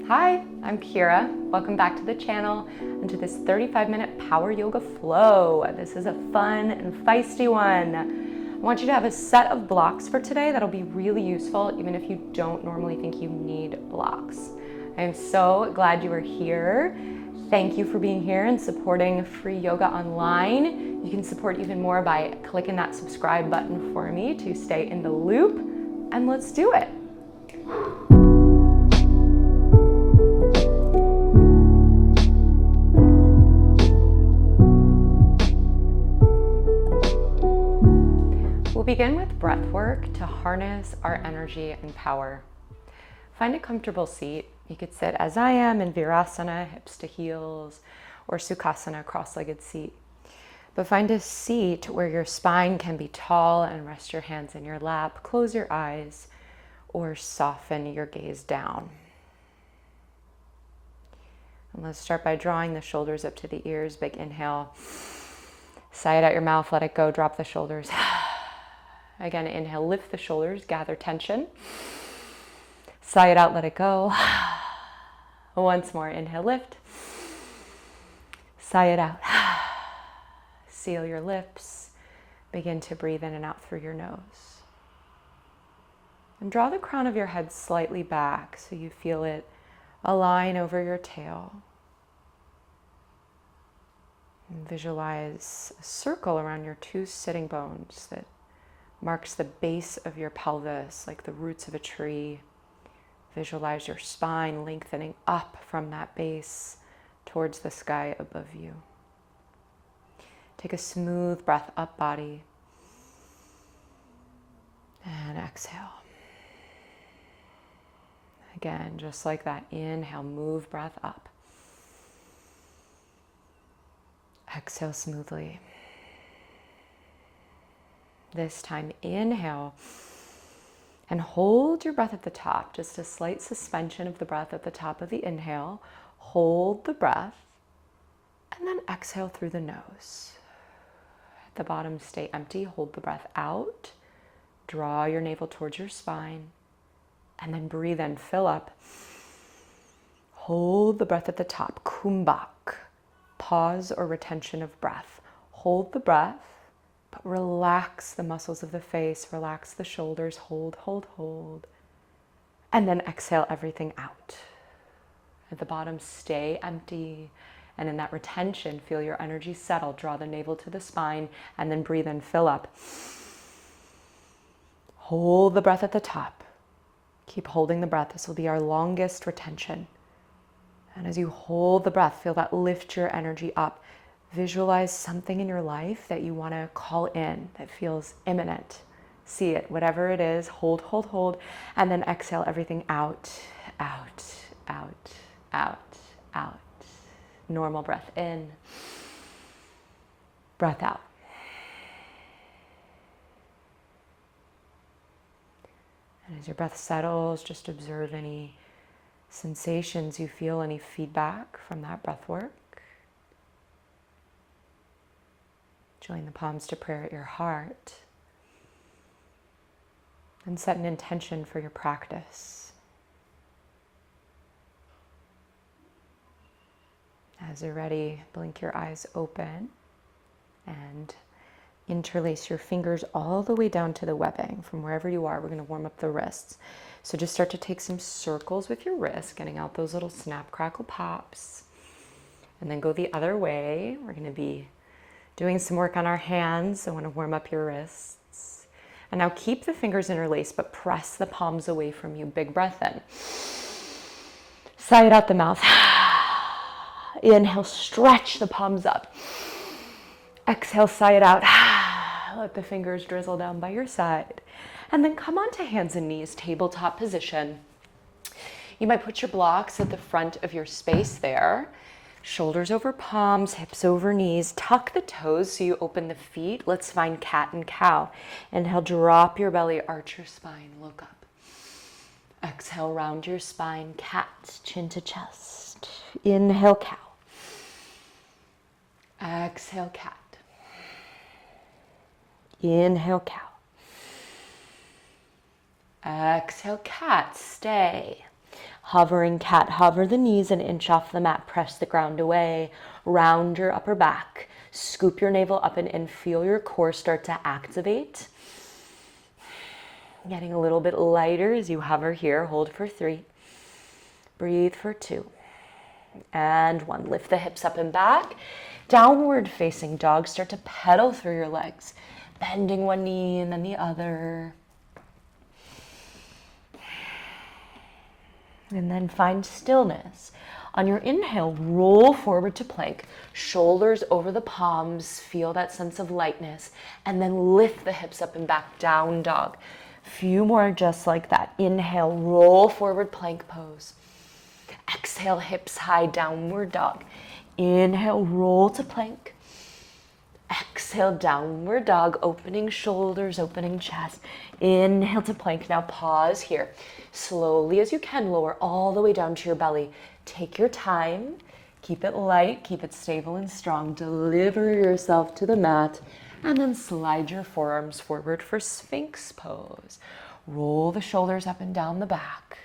Hi, I'm Kira. Welcome back to the channel and to this 35-minute power yoga flow. This is a fun and feisty one. I want you to have a set of blocks for today that'll be really useful even if you don't normally think you need blocks. I am so glad you are here. Thank you for being here and supporting free yoga online. You can support even more by clicking that subscribe button for me to stay in the loop, and let's do it. We'll begin with breath work to harness our energy and power. Find a comfortable seat. You could sit as I am in Virasana, hips to heels, or Sukhasana, cross-legged seat. But find a seat where your spine can be tall and rest your hands in your lap. Close your eyes or soften your gaze down. And let's start by drawing the shoulders up to the ears. Big inhale. Sigh it out your mouth, let it go, drop the shoulders. Again, inhale, lift the shoulders, gather tension. Sigh it out, let it go. Once more, inhale, lift. Sigh it out. Seal your lips. Begin to breathe in and out through your nose. And draw the crown of your head slightly back so you feel it align over your tail. And visualize a circle around your two sitting bones that marks the base of your pelvis, like the roots of a tree. Visualize your spine lengthening up from that base towards the sky above you. Take a smooth breath up, body. And exhale. Again, just like that. Inhale, move breath up. Exhale smoothly. This time, inhale and hold your breath at the top. Just a slight suspension of the breath at the top of the inhale. Hold the breath and then exhale through the nose. At the bottom, stay empty. Hold the breath out. Draw your navel towards your spine and then breathe in. Fill up. Hold the breath at the top. Kumbhak. Pause or retention of breath. Hold the breath. But relax the muscles of the face, relax the shoulders, hold, hold, hold. And then exhale everything out. At the bottom, stay empty. And in that retention, feel your energy settle. Draw the navel to the spine and then breathe in, fill up. Hold the breath at the top. Keep holding the breath. This will be our longest retention. And as you hold the breath, feel that lift your energy up. Visualize something in your life that you want to call in, that feels imminent. See it, whatever it is, hold, hold, hold, and then exhale everything out, out, out, out, out. Normal breath in, breath out. And as your breath settles, just observe any sensations you feel, any feedback from that breath work. Join the palms to prayer at your heart and set an intention for your practice. As you're ready, blink your eyes open and interlace your fingers all the way down to the webbing. From wherever you are, we're going to warm up the wrists. So just start to take some circles with your wrists, getting out those little snap, crackle, pops. And then go the other way. We're going to be doing some work on our hands, so I want to warm up your wrists. And now keep the fingers interlaced, but press the palms away from you. Big breath in. Sigh it out the mouth. Inhale, stretch the palms up. Exhale, sigh it out. Let the fingers drizzle down by your side. And then come onto hands and knees, tabletop position. You might put your blocks at the front of your space there. Shoulders over palms, hips over knees. Tuck the toes so you open the feet. Let's find cat and cow. Inhale, drop your belly, arch your spine, look up. Exhale, round your spine, cat, chin to chest. Inhale, cow. Exhale, cat. Inhale, cow. Exhale, cat. Stay. Hovering cat, hover the knees an inch off the mat, press the ground away, round your upper back, scoop your navel up and in, feel your core start to activate. Getting a little bit lighter as you hover here, hold for 3, breathe for 2, and 1. Lift the hips up and back, downward facing dog, start to pedal through your legs, bending one knee and then the other. And then find stillness. On your inhale, roll forward to plank, shoulders over the palms, feel that sense of lightness, and then lift the hips up and back, down dog. Few more just like that. Inhale, roll forward, plank pose. Exhale, hips high, downward dog. Inhale, roll to plank. Exhale, downward dog, opening shoulders, opening chest. Inhale to plank. Now pause here. Slowly as you can, lower all the way down to your belly. Take your time. Keep it light. Keep it stable and strong. Deliver yourself to the mat. And then slide your forearms forward for Sphinx pose. Roll the shoulders up and down the back.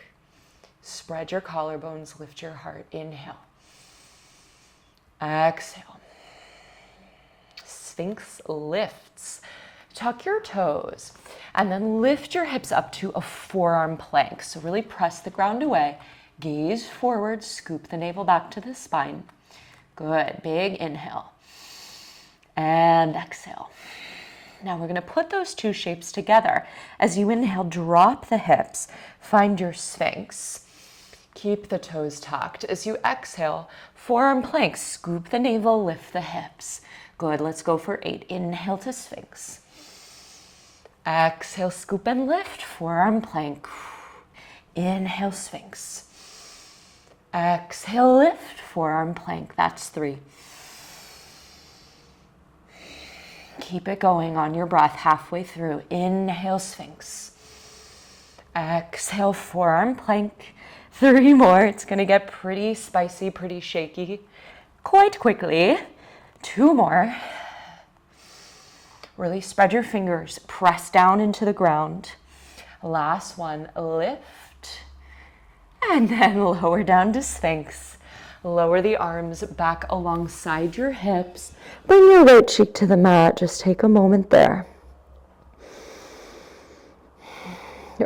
Spread your collarbones. Lift your heart. Inhale. Exhale. Sphinx lifts. Tuck your toes and then lift your hips up to a forearm plank. So really press the ground away, gaze forward, scoop the navel back to the spine. Good, big inhale and exhale. Now we're gonna put those two shapes together. As you inhale, drop the hips, find your Sphinx. Keep the toes tucked. As you exhale, forearm plank, scoop the navel, lift the hips. Good, let's go for 8. Inhale to Sphinx. Exhale, scoop and lift, forearm plank. Inhale, Sphinx. Exhale, lift, forearm plank. That's 3. Keep it going on your breath halfway through. Inhale, Sphinx. Exhale, forearm plank. 3 more. It's going to get pretty spicy, pretty shaky quite quickly. 2 more. Really spread your fingers, press down into the ground. Last one, lift, and then lower down to Sphinx. Lower the arms back alongside your hips. Bring your right cheek to the mat. Just take a moment there.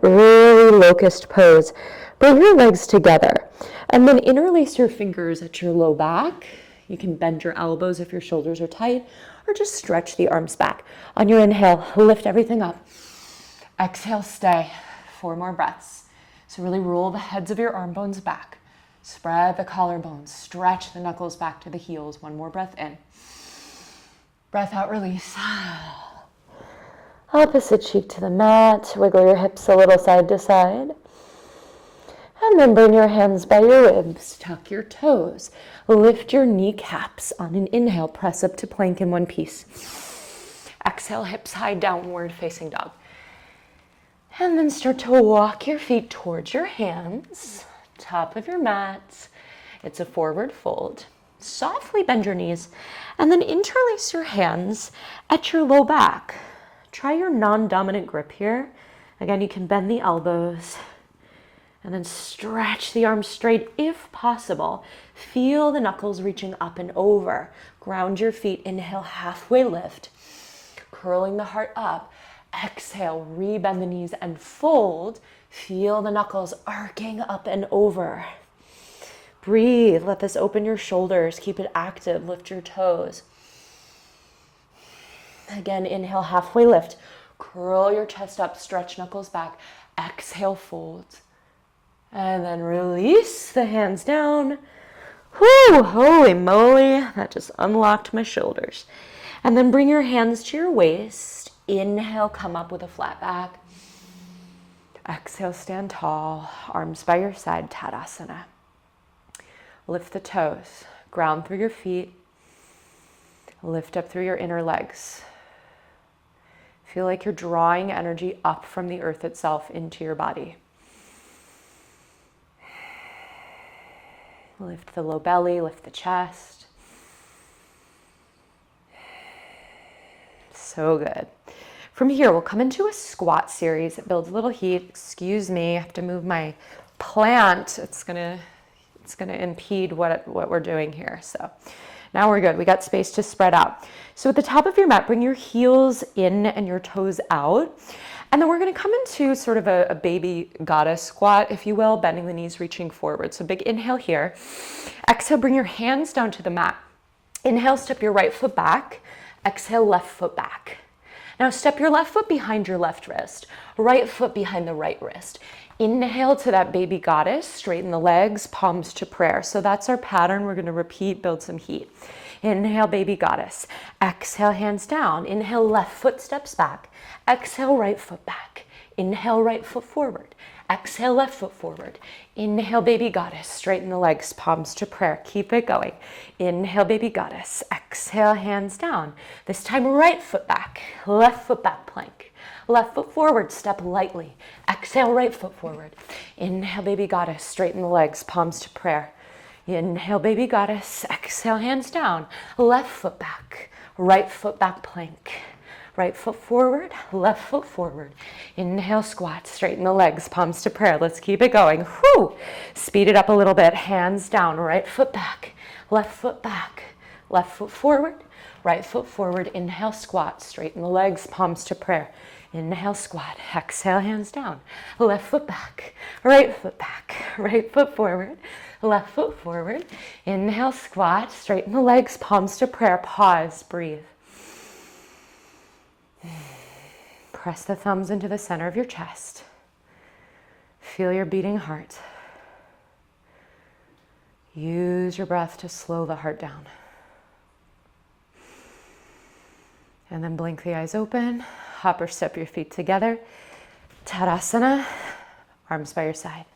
Really locust pose. Bring your legs together and then interlace your fingers at your low back. You can bend your elbows if your shoulders are tight, or just stretch the arms back. On your inhale, lift everything up. Exhale, stay. 4 more breaths. So really roll the heads of your arm bones back. Spread the collarbones. Stretch the knuckles back to the heels. 1 more breath in. Breath out, release. Opposite cheek to the mat. Wiggle your hips a little side to side. And then bring your hands by your ribs. Tuck your toes. Lift your kneecaps. On an inhale, press up to plank in one piece. Exhale, hips high, downward facing dog. And then start to walk your feet towards your hands, top of your mat. It's a forward fold. Softly bend your knees and then interlace your hands at your low back. Try your non-dominant grip here. Again, you can bend the elbows and then stretch the arms straight if possible. Feel the knuckles reaching up and over. Ground your feet. Inhale, halfway lift. Curling the heart up. Exhale, rebend the knees and fold. Feel the knuckles arcing up and over. Breathe. Let this open your shoulders. Keep it active. Lift your toes. Again, inhale, halfway lift. Curl your chest up. Stretch knuckles back. Exhale, fold. And then release the hands down. Whoo, holy moly. That just unlocked my shoulders. And then bring your hands to your waist. Inhale, come up with a flat back. Exhale, stand tall. Arms by your side, Tadasana. Lift the toes. Ground through your feet. Lift up through your inner legs. Feel like you're drawing energy up from the earth itself into your body. Lift the low belly, lift the chest. So good. From here, we'll come into a squat series. It builds a little heat. Excuse me, I have to move my plant, it's gonna impede what we're doing here. So now we're good. We got space to spread out. So at the top of your mat, bring your heels in and your toes out. And then we're gonna come into sort of a baby goddess squat, if you will, bending the knees, reaching forward. So big inhale here. Exhale, bring your hands down to the mat. Inhale, step your right foot back. Exhale, left foot back. Now step your left foot behind your left wrist, right foot behind the right wrist. Inhale to that baby goddess, straighten the legs, palms to prayer. So that's our pattern. We're gonna repeat, build some heat. Inhale, baby goddess. Exhale, hands down. Inhale, left foot steps back. Exhale, right foot back. Inhale, right foot forward. Exhale, left foot forward. Inhale, baby goddess. Straighten the legs, palms to prayer. Keep it going. Inhale, baby goddess. Exhale, hands down. This time, right foot back. Left foot back plank. Left foot forward, step lightly. Exhale, right foot forward. Inhale, baby goddess. Straighten the legs, palms to prayer. Inhale, baby goddess. Exhale, hands down. Left foot back. Right foot back plank. Right foot forward, left foot forward. Inhale, squat, straighten the legs, palms to prayer. Let's keep it going. Whew. Speed it up a little bit. Hands down, right foot back, left foot forward, right foot forward. Inhale, squat, straighten the legs, palms to prayer. Inhale, squat, exhale, hands down. Left foot back, right foot forward, left foot forward. Inhale, squat, straighten the legs, palms to prayer. Pause, breathe. Press the thumbs into the center of your chest. Feel your beating heart. Use your breath to slow the heart down. And then blink the eyes open. Hop or step your feet together. Tadasana, arms by your side.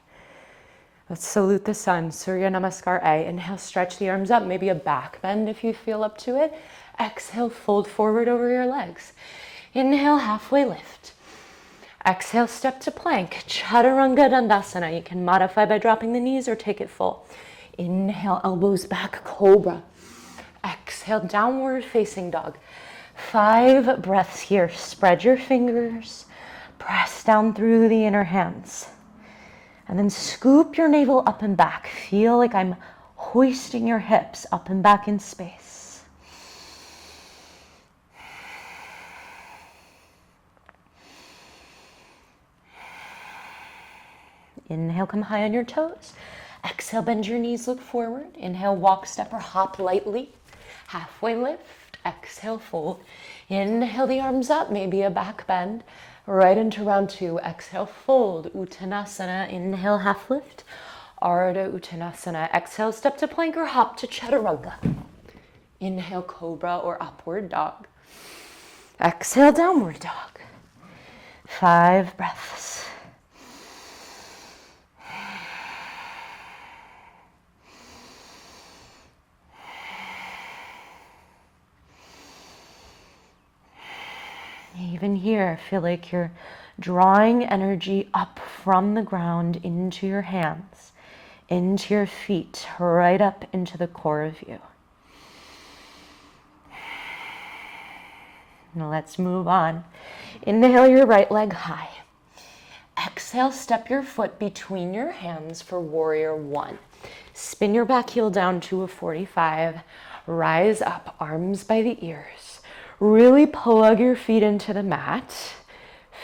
Let's salute the sun, Surya Namaskar A. Inhale, stretch the arms up, maybe a back bend if you feel up to it. Exhale, fold forward over your legs. Inhale, halfway lift. Exhale, step to plank. Chaturanga Dandasana. You can modify by dropping the knees or take it full. Inhale, elbows back, cobra. Exhale, downward facing dog. 5 breaths here. Spread your fingers. Press down through the inner hands. And then scoop your navel up and back. Feel like I'm hoisting your hips up and back in space. Inhale, come high on your toes. Exhale, bend your knees, look forward. Inhale, walk, step, or hop lightly. Halfway lift. Exhale, fold. Inhale, the arms up, maybe a back bend. Right into round 2. Exhale, fold. Uttanasana. Inhale, half lift. Ardha Uttanasana. Exhale, step to plank or hop to chaturanga. Inhale, cobra or upward dog. Exhale, downward dog. 5 breaths. Even here, feel like you're drawing energy up from the ground into your hands, into your feet, right up into the core of you. Now let's move on. Inhale your right leg high. Exhale, step your foot between your hands for warrior 1. Spin your back heel down to a 45. Rise up, arms by the ears. Really plug your feet into the mat.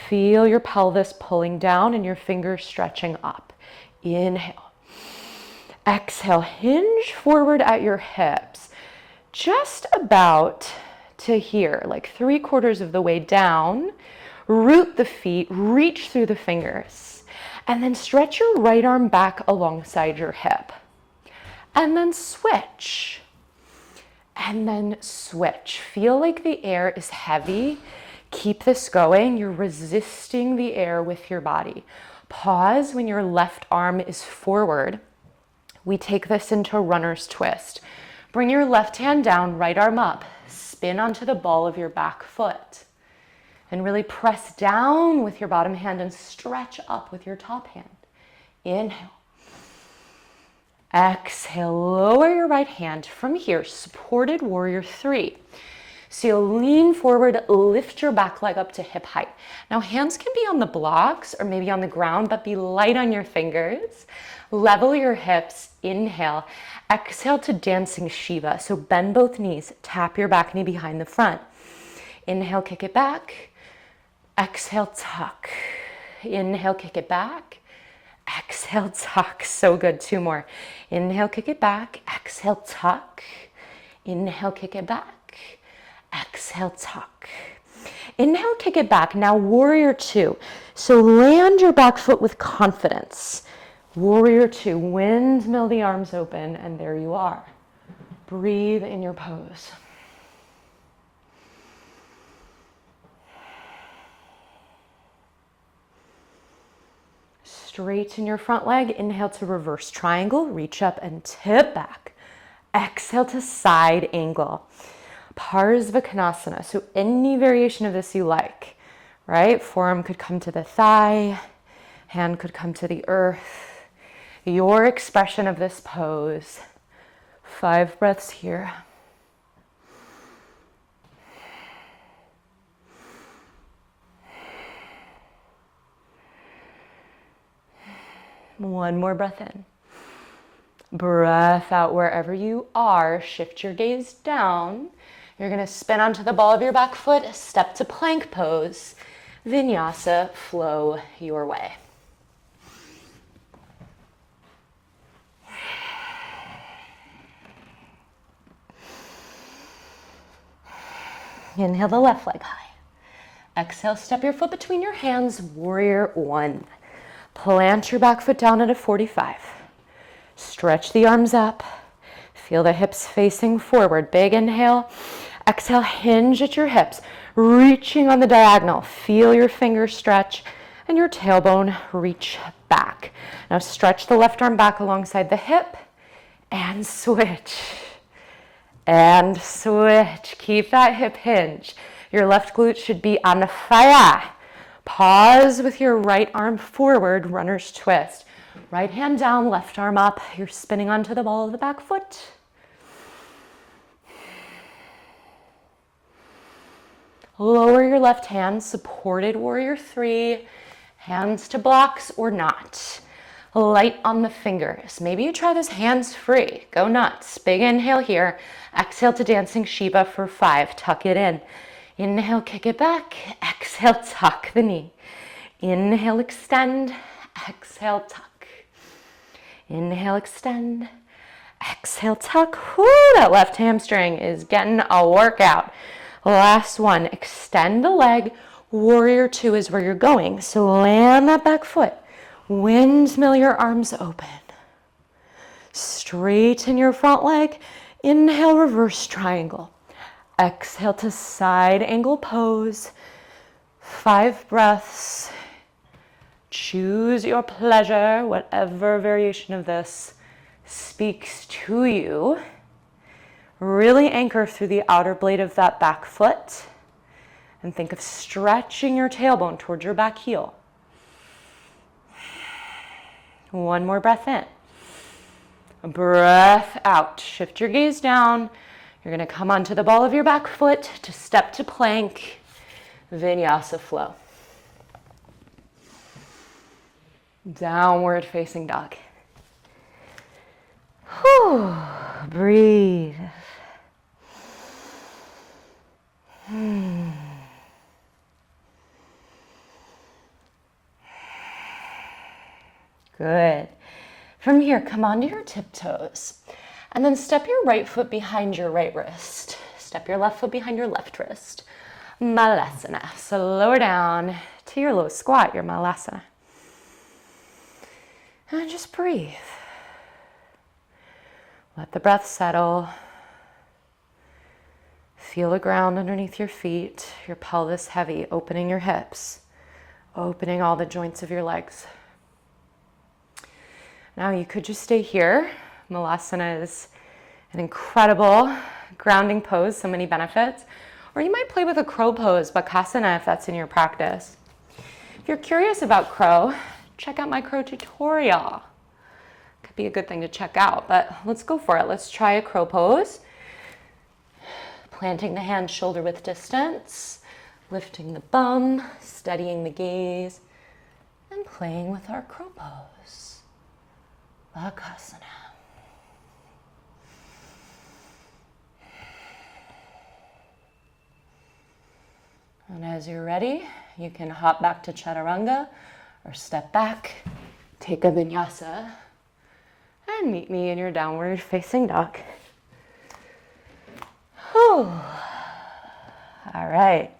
Feel your pelvis pulling down and your fingers stretching up. Inhale. Exhale, hinge forward at your hips. Just about to here, like 3/4 of the way down. Root the feet, reach through the fingers. And then stretch your right arm back alongside your hip. And then switch. And then switch. Feel like the air is heavy. Keep this going. You're resisting the air with your body. Pause when your left arm is forward. We take this into runner's twist. Bring your left hand down, right arm up. Spin onto the ball of your back foot. And really press down with your bottom hand and stretch up with your top hand. Inhale. Exhale, lower your right hand from here, supported warrior 3. So you'll lean forward, lift your back leg up to hip height. Now hands can be on the blocks or maybe on the ground, but be light on your fingers. Level your hips, inhale. Exhale to dancing Shiva. So bend both knees, tap your back knee behind the front. Inhale, kick it back. Exhale, tuck. Inhale, kick it back. Exhale, tuck. So good. 2 more. Inhale, kick it back. Exhale, tuck. Inhale, kick it back. Exhale, tuck. Inhale, kick it back. Now warrior 2. So land your back foot with confidence. Warrior 2. Windmill the arms open, and there you are. Breathe in your pose. Straighten your front leg. Inhale to reverse triangle. Reach up and tip back. Exhale to side angle. Parsvakonasana. So any variation of this you like, right? Forearm could come to the thigh. Hand could come to the earth. Your expression of this pose. 5 breaths here. One more breath in. Breath out wherever you are. Shift your gaze down. You're going to spin onto the ball of your back foot, step to plank pose. Vinyasa, flow your way. Inhale the left leg high. Exhale, step your foot between your hands, warrior 1. Plant your back foot down at a 45. Stretch the arms up. Feel the hips facing forward. Big inhale. Exhale, hinge at your hips, reaching on the diagonal. Feel your fingers stretch and your tailbone reach back. Now stretch the left arm back alongside the hip and switch. And switch. Keep that hip hinge. Your left glute should be on fire. Pause with your right arm forward, runner's twist. Right hand down, left arm up. You're spinning onto the ball of the back foot. Lower your left hand, supported warrior 3. Hands to blocks or not. Light on the fingers. Maybe you try this hands free. Go nuts. Big inhale here. Exhale to dancing Shiva for 5. Tuck it in. Inhale, kick it back. Exhale, tuck the knee. Inhale, extend. Exhale, tuck. Inhale, extend. Exhale, tuck. Whoo, that left hamstring is getting a workout. Last one. Extend the leg. Warrior 2 is where you're going. So land that back foot. Windmill your arms open. Straighten your front leg. Inhale, reverse triangle. Exhale to side angle pose. 5 breaths. Choose your pleasure, whatever variation of this speaks to you. Really anchor through the outer blade of that back foot and think of stretching your tailbone towards your back heel. One more breath in. Breath out. Shift your gaze down. You're going to come onto the ball of your back foot to step to plank. Vinyasa flow. Downward facing dog. Whew. Breathe. Good. From here, come onto your tiptoes. And then step your right foot behind your right wrist. Step your left foot behind your left wrist. Malasana. So lower down to your low squat, your malasana. And just breathe. Let the breath settle. Feel the ground underneath your feet, your pelvis heavy, opening your hips, opening all the joints of your legs. Now you could just stay here. Malasana is an incredible grounding pose, so many benefits. Or you might play with a crow pose, Bakasana, if that's in your practice. If you're curious about crow, check out my crow tutorial. Could be a good thing to check out, but let's go for it. Let's try a crow pose. Planting the hand shoulder width distance, lifting the bum, steadying the gaze, and playing with our crow pose. Bakasana. And as you're ready, you can hop back to chaturanga or step back, take a vinyasa, and meet me in your downward facing dog. Whew. All right,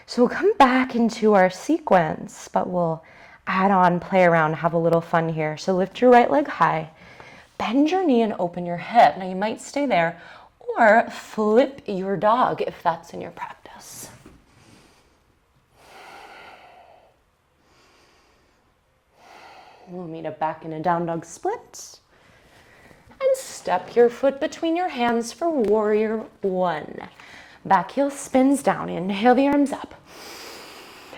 so we'll come back into our sequence, but we'll add on, play around, have a little fun here. So lift your right leg high, bend your knee and open your hip. Now you might stay there or flip your dog if that's in your practice. We'll meet up back in a down dog split. And step your foot between your hands for warrior one. Back heel spins down. Inhale the arms up.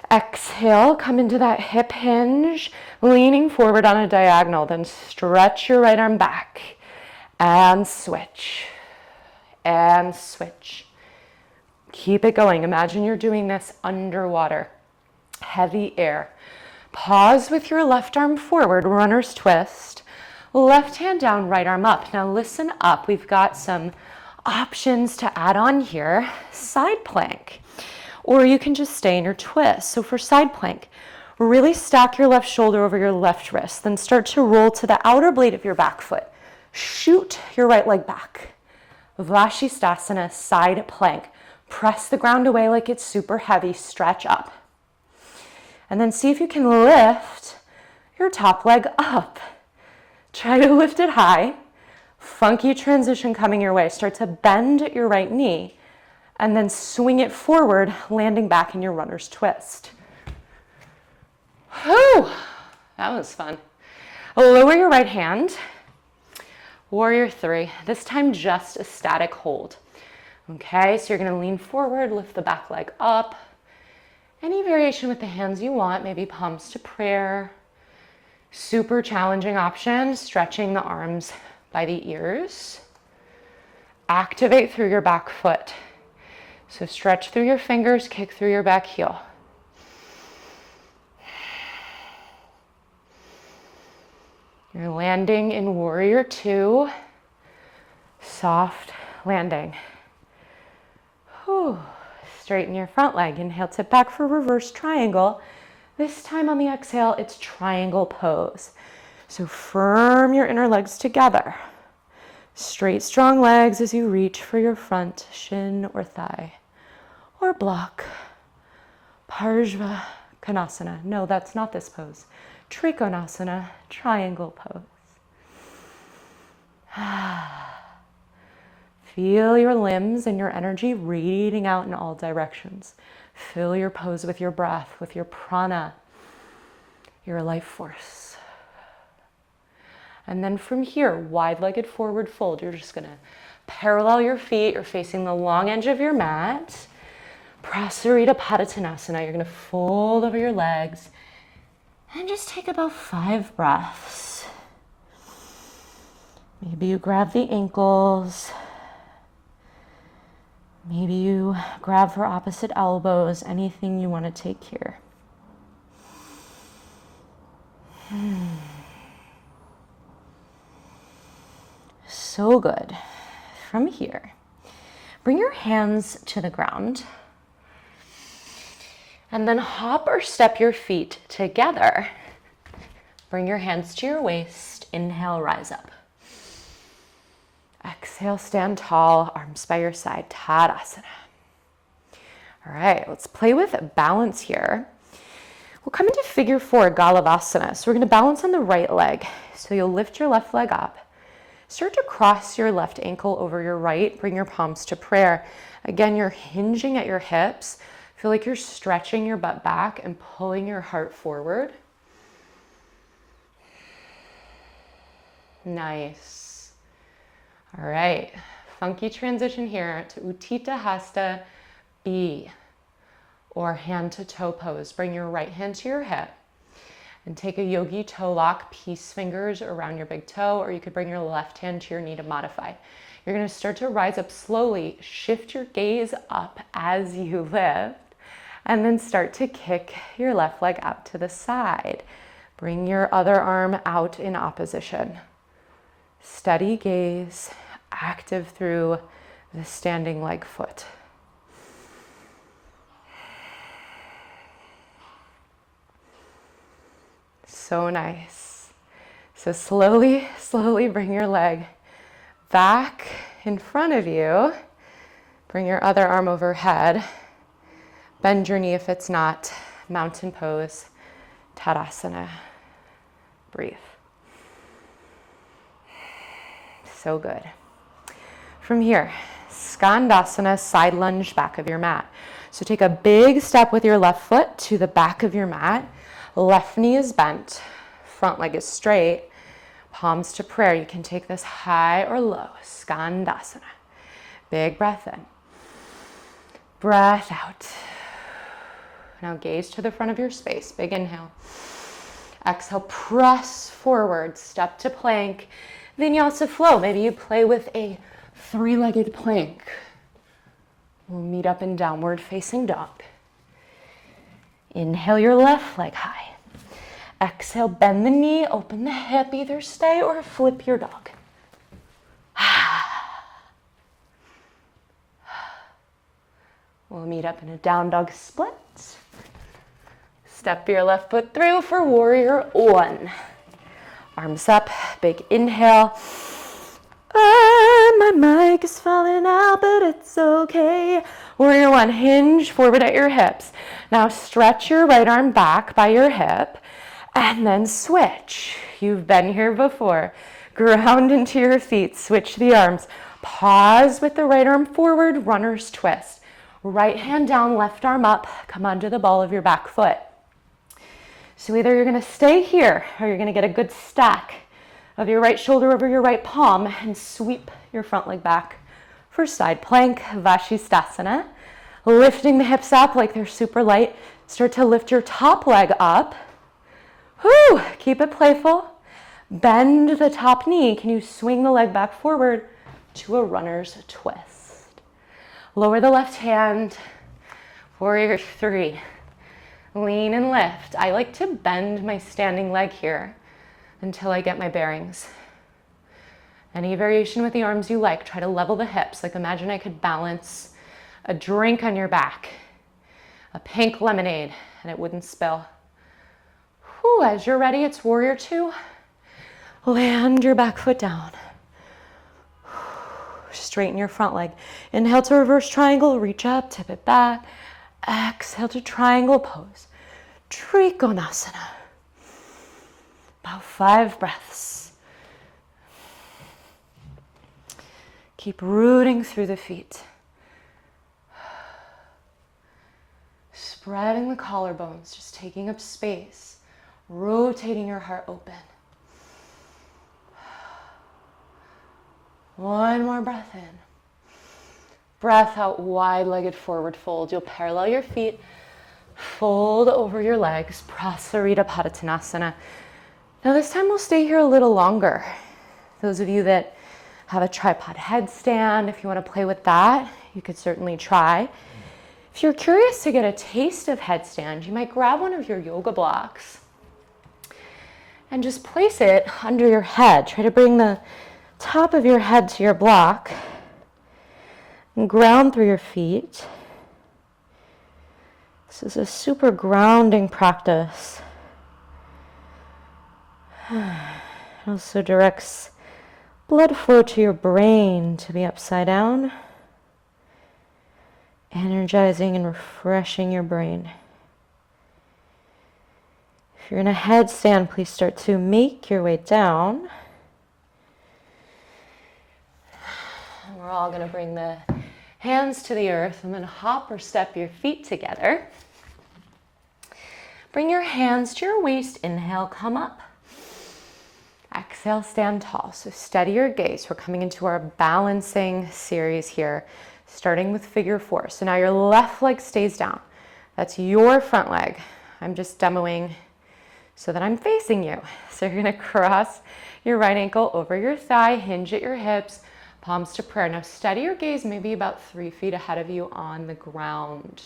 Exhale, come into that hip hinge, leaning forward on a diagonal. Then stretch your right arm back. And switch. And switch. Keep it going. Imagine you're doing this underwater. Heavy air. Pause with your left arm forward, runner's twist. Left hand down, right arm up. Now listen up. We've got some options to add on here. Side plank, or you can just stay in your twist. So for side plank, really stack your left shoulder over your left wrist. Then start to roll to the outer blade of your back foot. Shoot your right leg back. Vashisthasana, side plank. Press the ground away like it's super heavy. Stretch up. And then see if you can lift your top leg up. Try to lift it high. Funky transition coming your way. Start to bend your right knee and then swing it forward, landing back in your runner's twist. Whew, that was fun. Lower your right hand. Warrior three. This time just a static hold. Okay, so you're going to lean forward, lift the back leg up. Any variation with the hands you want, maybe palms to prayer. Super challenging option, stretching the arms by the ears. Activate through your back foot. So stretch through your fingers, kick through your back heel. You're landing in warrior two. Soft landing. Whew. Straighten your front leg. Inhale, tip back for reverse triangle. This time on the exhale, it's triangle pose. So firm your inner legs together. Straight, strong legs as you reach for your front shin or thigh. Or block. Parshva Konasana. No, that's not this pose. Trikonasana, triangle pose. Feel your limbs and your energy radiating out in all directions. Fill your pose with your breath, with your prana, your life force. And then from here, wide-legged forward fold. You're just gonna parallel your feet. You're facing the long edge of your mat. Prasarita Padottanasana. You're gonna fold over your legs and just take about 5 breaths. Maybe you grab the ankles. Maybe you grab for opposite elbows, anything you want to take here. So good. From here, bring your hands to the ground and then hop or step your feet together. Bring your hands to your waist. Inhale, rise up. Exhale, stand tall, arms by your side, Tadasana. All right, let's play with balance here. We'll come into figure 4, Galavasana. So we're gonna balance on the right leg. So you'll lift your left leg up. Start to cross your left ankle over your right. Bring your palms to prayer. Again, you're hinging at your hips. Feel like you're stretching your butt back and pulling your heart forward. Nice. All right, funky transition here to Utthita Hasta B, or hand to toe pose. Bring your right hand to your hip. And take a yogi toe lock, peace fingers around your big toe, or you could bring your left hand to your knee to modify. You're going to start to rise up slowly. Shift your gaze up as you lift, and then start to kick your left leg out to the side. Bring your other arm out in opposition. Steady gaze, active through the standing leg foot. So nice. So slowly, slowly bring your leg back in front of you. Bring your other arm overhead. Bend your knee if it's not. Mountain pose, Tadasana. Breathe. So good. From here, Skandasana, side lunge, back of your mat. So take a big step with your left foot to the back of your mat. Left knee is bent, front leg is straight, palms to prayer. You can take this high or low, Skandasana. Big breath in, breath out. Now gaze to the front of your space, big inhale. Exhale, press forward, step to plank, vinyasa flow. Maybe you play with a three-legged plank. We'll meet up in downward facing dog. Inhale your left leg high. Exhale, bend the knee, open the hip, either stay or flip your dog. We'll meet up in a down dog split. Step your left foot through for warrior one. Arms up, big inhale. My mic is falling out, but it's okay. Warrior one, hinge forward at your hips. Now stretch your right arm back by your hip and then switch. You've been here before. Ground into your feet, switch the arms. Pause with the right arm forward, runner's twist. Right hand down, left arm up, come onto the ball of your back foot. So either you're gonna stay here or you're gonna get a good stack of your right shoulder over your right palm and sweep your front leg back for side plank, Vashisthasana. Lifting the hips up like they're super light. Start to lift your top leg up. Whew, keep it playful. Bend the top knee. Can you swing the leg back forward to a runner's twist? Lower the left hand, warrior three. Lean and lift. I like to bend my standing leg here until I get my bearings. Any variation with the arms you like. Try to level the hips. Like imagine I could balance a drink on your back, a pink lemonade, and it wouldn't spill. Whew, as you're ready, it's warrior two. Land your back foot down. Straighten your front leg. Inhale to reverse triangle, reach up, tip it back. Exhale to triangle pose. Trikonasana. About 5 breaths. Keep rooting through the feet. Spreading the collarbones, just taking up space. Rotating your heart open. One more breath in. Breath out, wide-legged forward fold. You'll parallel your feet, fold over your legs, Prasarita Padottanasana. Now this time we'll stay here a little longer. Those of you that have a tripod headstand, if you want to play with that, you could certainly try. If you're curious to get a taste of headstand, you might grab one of your yoga blocks and just place it under your head. Try to bring the top of your head to your block and ground through your feet. This is a super grounding practice. It also directs blood flow to your brain to be upside down, energizing and refreshing your brain. If you're in a headstand, please start to make your way down. We're all going to bring the hands to the earth and then hop or step your feet together. Bring your hands to your waist. Inhale, come up. Exhale, stand tall. So steady your gaze. We're coming into our balancing series here, starting with figure 4. So now your left leg stays down. That's your front leg. I'm just demoing so that I'm facing you. So you're gonna cross your right ankle over your thigh, hinge at your hips, palms to prayer. Now steady your gaze maybe about 3 feet ahead of you on the ground.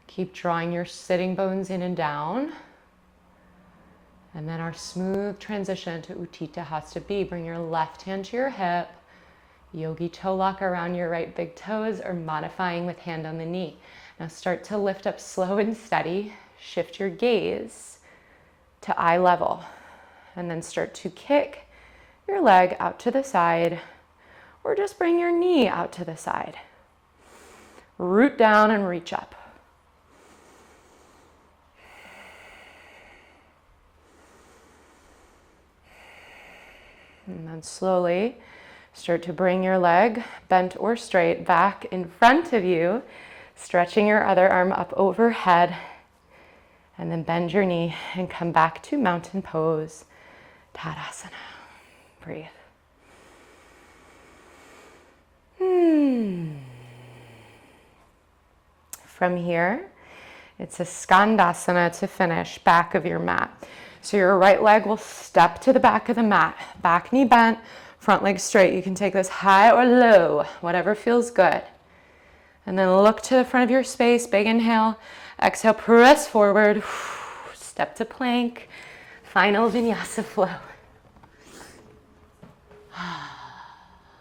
Keep drawing your sitting bones in and down. And then our smooth transition to Utthita Hasta B. Bring your left hand to your hip. Yogi toe lock around your right big toes, or modifying with hand on the knee. Now start to lift up slow and steady. Shift your gaze to eye level. And then start to kick your leg out to the side, or just bring your knee out to the side. Root down and reach up. And then slowly start to bring your leg, bent or straight, back in front of you, stretching your other arm up overhead, and then bend your knee and come back to mountain pose, Tadasana. Breathe. From here, it's a Skandasana to finish, back of your mat. So your right leg will step to the back of the mat, back knee bent, front leg straight. You can take this high or low, whatever feels good. And then look to the front of your space, big inhale. Exhale, press forward, step to plank, final vinyasa flow.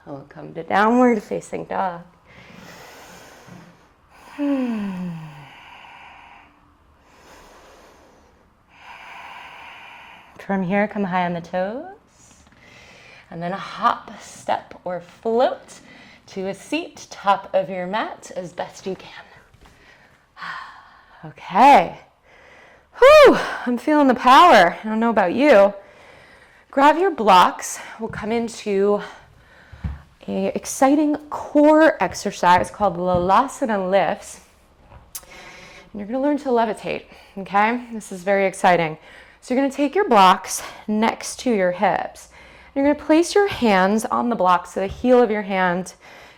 Welcome to downward facing dog. From here, come high on the toes. And then a hop, step, or float to a seat, top of your mat as best you can. Okay. Whew, I'm feeling the power. I don't know about you. Grab your blocks. We'll come into an exciting core exercise called lolasana lifts. And you're going to learn to levitate, okay? This is very exciting. So you're going to take your blocks next to your hips. You're going to place your hands on the block so the heel of your hand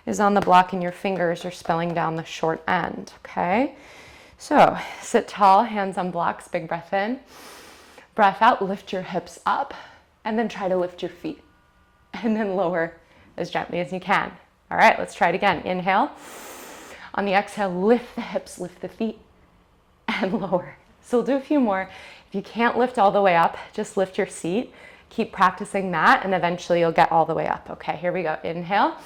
is on the block and your fingers are spilling down the short end, okay? So sit tall, hands on blocks, big breath in. Breath out, lift your hips up, and then try to lift your feet. And then lower as gently as you can. All right, let's try it again. Inhale. On the exhale, lift the hips, lift the feet, and lower. So we'll do a few more. If you can't lift all the way up, just lift your seat. Keep practicing that, and eventually you'll get all the way up. Okay, here we go. Inhale.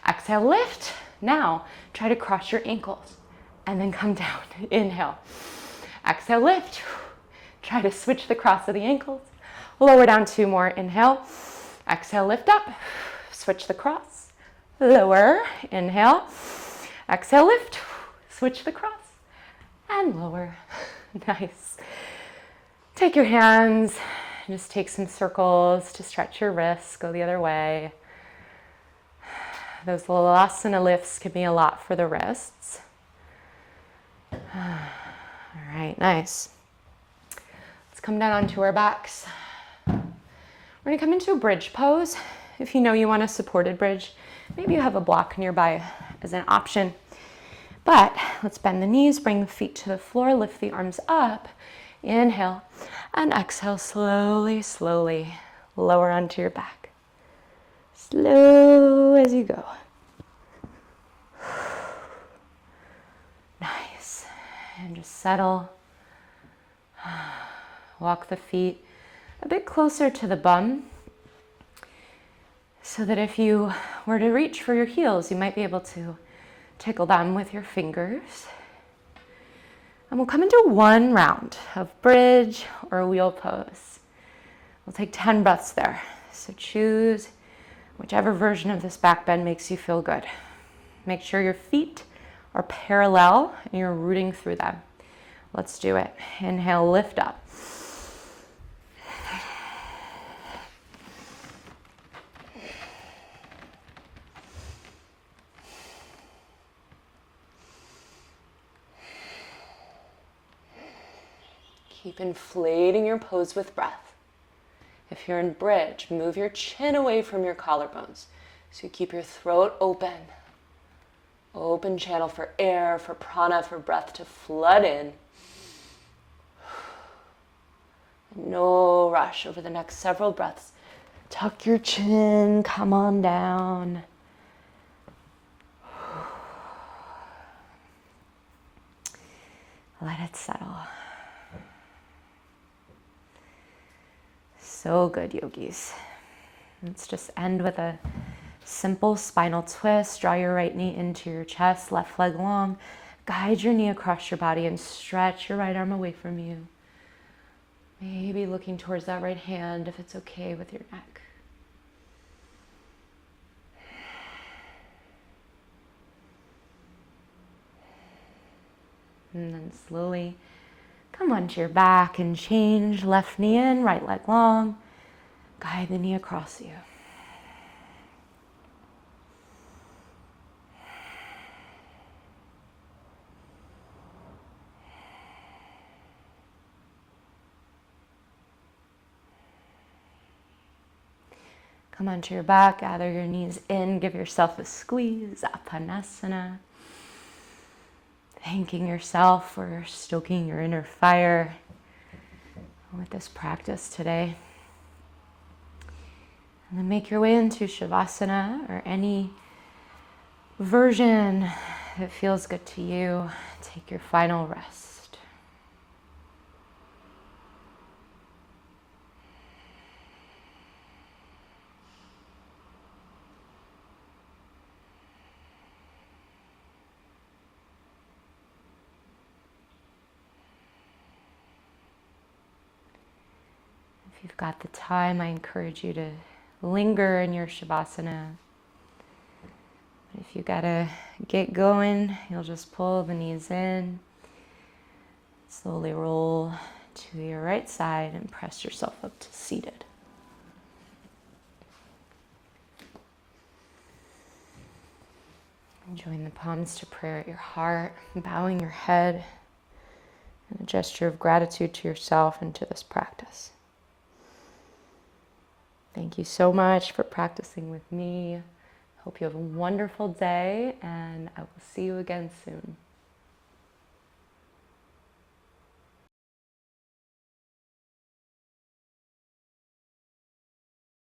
Exhale, lift. Now, try to cross your ankles, and then come down. Inhale. Exhale, lift. Try to switch the cross of the ankles. Lower down 2 more. Inhale. Exhale, lift up. Switch the cross. Lower. Inhale. Exhale, lift. Switch the cross. And lower. Nice. Take your hands. Just take some circles to stretch your wrists. Go the other way. Those lolasana lifts can be a lot for the wrists. All right, nice. Let's come down onto our backs. We're going to come into a bridge pose. If you know you want a supported bridge, maybe you have a block nearby as an option. But let's bend the knees, bring the feet to the floor, lift the arms up. Inhale and exhale slowly, slowly. Lower onto your back. Slow as you go. Nice. And just settle. Walk the feet a bit closer to the bum so that if you were to reach for your heels, you might be able to tickle them with your fingers. And we'll come into 1 round of bridge or wheel pose. We'll take 10 breaths there. So choose whichever version of this back bend makes you feel good. Make sure your feet are parallel and you're rooting through them. Let's do it. Inhale, lift up. Keep inflating your pose with breath. If you're in bridge, move your chin away from your collarbones. So you keep your throat open. Open channel for air, for prana, for breath to flood in. No rush over the next several breaths. Tuck your chin, come on down. Let it settle. So good, yogis. Let's just end with a simple spinal twist. Draw your right knee into your chest, left leg long. Guide your knee across your body and stretch your right arm away from you. Maybe looking towards that right hand if it's okay with your neck. And then slowly come onto your back and change. Left knee in, right leg long. Guide the knee across you. Come onto your back, gather your knees in, give yourself a squeeze, Apanasana. Thanking yourself for stoking your inner fire with this practice today. And then make your way into Shavasana or any version that feels good to you. Take your final rest. If you've got the time, I encourage you to linger in your Shavasana. If you gotta get going, you'll just pull the knees in, slowly roll to your right side and press yourself up to seated. Join the palms to prayer at your heart, bowing your head in a gesture of gratitude to yourself and to this practice. Thank you so much for practicing with me. Hope you have a wonderful day, and I will see you again soon.